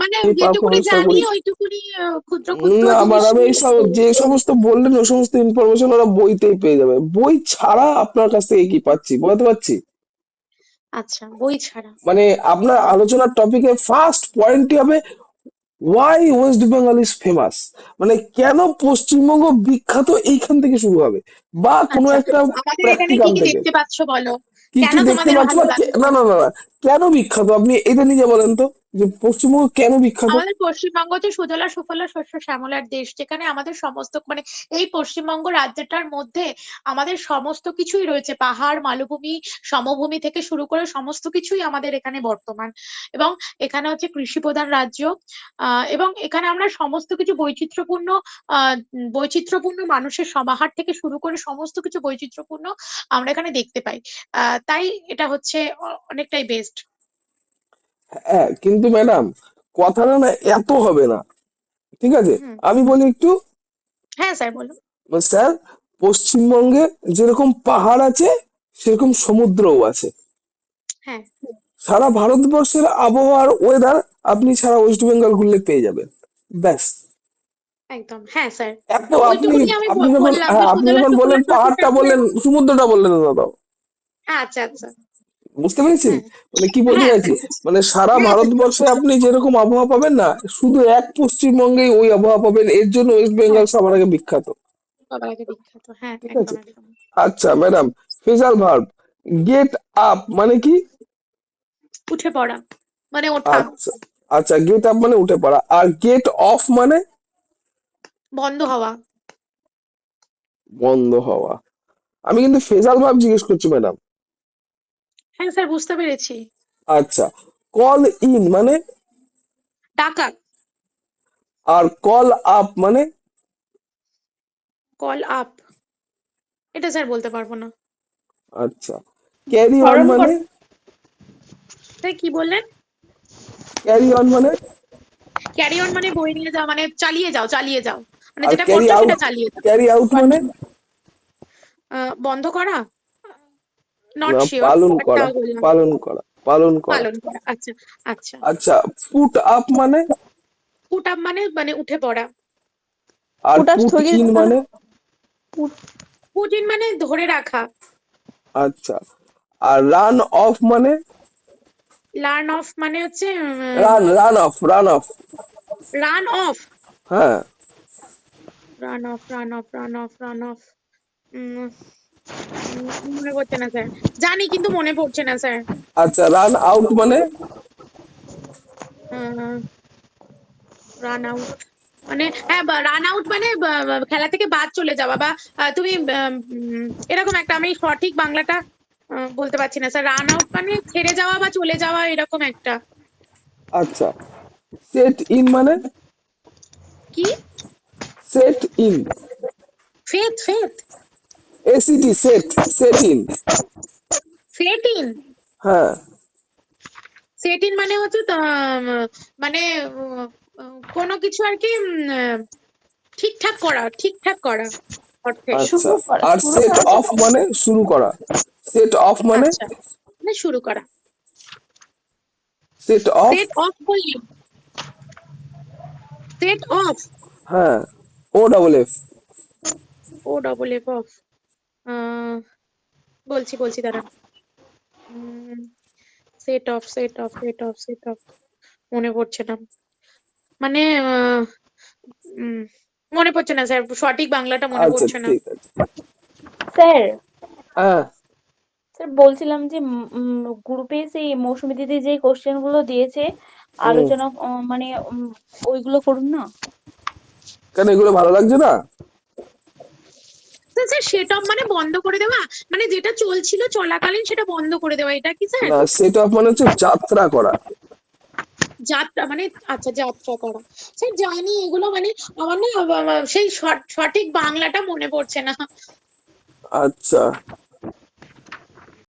মানে যেটুকুনি পারফরমেন্সটা জানি করি। ওইটুকুনি ক্ষুদ্র ক্ষুদ্র না জিনিস ম্যাডাম, নিয়ে এইসব যে সমস্ত বললেন ওই সমস্ত ইনফরমেশন ওরা বইতেই পেয়ে যাবে। বই ছাড়া আপনার কাছ থেকে কি পাচ্ছি বলতে পারছি? আচ্ছা, বই ছাড়া। মানে আপনার আলোচনার টপিকের ফার্স্ট পয়েন্টই হবে why West Bengal is famous, মানে কেন পশ্চিমবঙ্গ বিখ্যাত, এইখান থেকে শুরু হবে, বা কোনো আচ্ছা, একটা আমাদের এখানে কি প্র্যাকটিক্যাল কি থেকে। দেখতে পাচ্ছ বলো? কি কেন কি দেখতে তোমাদের পাচ্ছ ভালো বা লাগছে? না না না না, কেন বিখ্যাত আপনি এটা নিজে বলেন তো, যে পশ্চিমবঙ্গ কেন বিখ্যাত? আমাদের পশ্চিমবঙ্গ হচ্ছে সুজলা সুফলা শস্য শ্যামলার দেশ, যেখানে আমাদের সমস্ত মানে এই পশ্চিমবঙ্গ রাজ্যটার মধ্যে আমাদের সমস্ত কিছুই রয়েছে, পাহাড়, মালভূমি, সমভূমি থেকে শুরু করে সমস্ত কিছুই আমাদের এখানে বর্তমান। এবং এখানে হচ্ছে কৃষি প্রধান রাজ্য। এবং এখানে আমরা সমস্ত কিছু বৈচিত্র্যপূর্ণ মানুষের সমাহার থেকে শুরু করে সমস্ত কিছু বৈচিত্র্যপূর্ণ আমরা এখানে দেখতে পাই। তাই এটা হচ্ছে অনেকটাই বেস্ট। হ্যাঁ কিন্তু ম্যাডাম, কথাটা না এত হবে না, ঠিক আছে? হুম। আমি বলি একটু। হ্যাঁ স্যার, বলুন। স্যার, পশ্চিমবঙ্গে যেরকম পাহাড় আছে সেরকম সমুদ্রও আছে। হ্যাঁ, সারা ভারতবর্ষের আবহাওয়ার ওয়েদার আপনি সারা ওয়েস্ট বেঙ্গল ঘুরলে পেয়ে যাবেন। ব্যাস। একদম হ্যাঁ স্যার। এত আপনি, ওইটুকুনি আমি আপনি যখন, বললাম যে হ্যাঁ আপনি সুজলা যখন সুফলা বললেন শস্য পাহাড়টা শ্যামলা। বললেন, সমুদ্রটা বললেন না দাদা। আচ্ছা আচ্ছা। বুঝতে পেরেছেন হ্যাঁ মানে কি বলতে হ্যাঁ চাইছি? স্যার। মানে সারা হ্যাঁ স্যার। ভারতবর্ষে আপনি যেরকম আবহাওয়া পাবেন না, শুধু এক পশ্চিমবঙ্গেই ওই আবহাওয়া পাবেন। এর জন্য ওয়েস্ট হ্যাঁ, বেঙ্গল সবার আগে বিখ্যাত। সবার আগে বিখ্যাত, হ্যাঁ ঠিক একদম আছে। একদম। আচ্ছা madam, phrasal verb get up মানে কি? উঠে পড়া, মানে ওঠা। আচ্ছা, আচ্ছা গেট আপ মানে উঠে পড়া, আর গেট অফ মানে বন্ধ হওয়া। বন্ধ হওয়া। আমি কিন্তু ফ্রেজাল ভার্ব জিজ্ঞেস করছি ম্যাডাম। হ্যাঁ স্যার, বুঝতে পেরেছি। আচ্ছা, কল ইন মানে? টাকা। আর কল আপ মানে? কল আপ, এটা স্যার বলতে পারবো না। আচ্ছা, ক্যারি অন স্মরণ কর। মানে? স্যার কি বললেন? ক্যারি অন মানে? ক্যারি অন মানে বই নিয়ে যাও, মানে চালিয়ে যাও চালিয়ে যাও, মানে আর যেটা ক্যারি করছো সেটা আউট, চালিয়ে যাও। ক্যারি আউট মানে? কন্টিনিউ। বন্ধ করা, নট না, শিওর, পালন বাট করা, তাও বললাম। পালন করা, পালন করা। পালন করা, আচ্ছা আচ্ছা। আচ্ছা, ফুট আপ মানে? পুট আপ মানে মানে উঠে পড়া। আর ওটা পুট স্থগিত ইন করা। মানে? পুট। পুট ইন মানে ধরে রাখা। আচ্ছা, আর রান অফ মানে? লার্ন অফ মানে হচ্ছে run, run off, run off. Run off. হ্যাঁ। Run off, run off, run off, run off. মনে পড়ছে না স্যার। জানি কিন্তু মনে পড়ছে না স্যার। আচ্ছা, রান আউট মানে? রান আউট মানে হ্যাঁ, রান আউট মানে খেলা থেকে বাদ চলে যাওয়া, বা তুমি এরকম একটা, আমি সঠিক বাংলাটা বলতে পারছি না স্যার। রান আউট মানে ছেড়ে যাওয়া বা চলে যাওয়া, এরকম একটা। আচ্ছা, সেট ইন মানে? কি? Set in. Faith faith. ACT, set, set in. Set in. হ্যাঁ। সেট ইন মানে হচ্ছে মানে কোনো কিছু আর কি ঠিকঠাক করা, ঠিকঠাক করা অর্থে। আচ্ছা, শুরু করা, আর শুরু সেট করা অফ যেটা। মানে শুরু করা। সেট অফ মানে? আচ্ছা, মানে শুরু করা। Set off. সেট অফ বললি? Set off. হ্যাঁ, O double F. O double F off. বলছি বলছি দাঁড়ান। Set off, set off, set off, set off, মনে পড়ছে না। মানে উম, মনে পড়ছে না স্যার, সঠিক বাংলাটা মনে আচ্ছা পড়ছে না। ঠিক আছে। স্যার, হ্যাঁ। স্যার বলছিলাম যে গ্রুপে সেই মৌসুমী দিদি যে কোশ্চেন গুলো দিয়েছে হুম। আলোচনা, মানে ওইগুলো করুন না। কেন এগুলো ভালো লাগছে না? স্যার স্যার, সেট অফ মানে বন্ধ করে দেওয়া, মানে যেটা চলছিল চলাকালীন সেটা বন্ধ করে দেওয়া, এটা কি স্যার? না, সেট অফ মানে হচ্ছে যাত্রা করা। যাত্রা মানে, আচ্ছা যাত্রা করা। স্যার জানি এগুলো, মানে আমার না সেই সঠিক বাংলাটা মনে পড়ছে না। আচ্ছা,